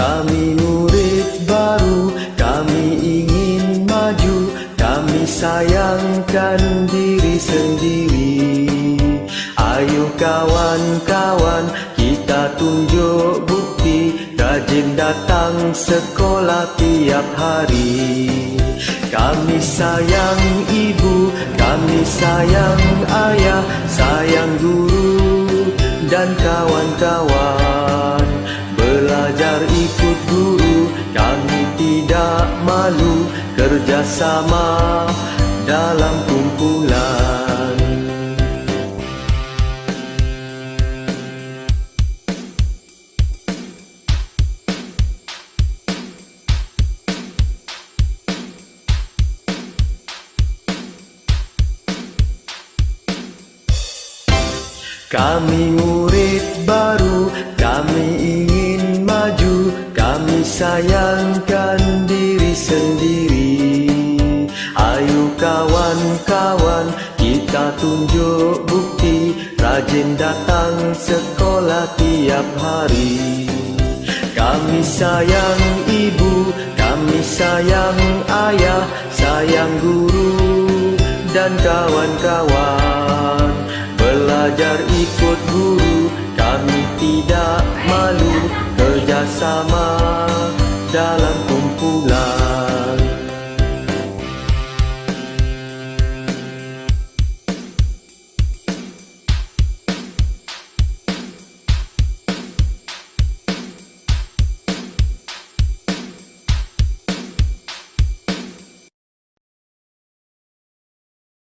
Kami murid baru, kami ingin maju, kami sayangkan diri sendiri. Ayo kawan-kawan, kita tunjuk bukti, rajin datang sekolah tiap hari. Kami sayang ibu, kami sayang ayah, sayang guru dan kawan-kawan. Belajar ikut guru, kami tidak malu, kerjasama dalam kumpulan. Kami murid baru, kami ingin maju, kami sayangkan diri sendiri. Ayo kawan-kawan, kita tunjuk bukti, rajin datang sekolah tiap hari. Kami sayang ibu, kami sayang ayah, sayang guru dan kawan-kawan. Belajar ikut guru, kami tidak malu, kerjasama dalam kumpulan.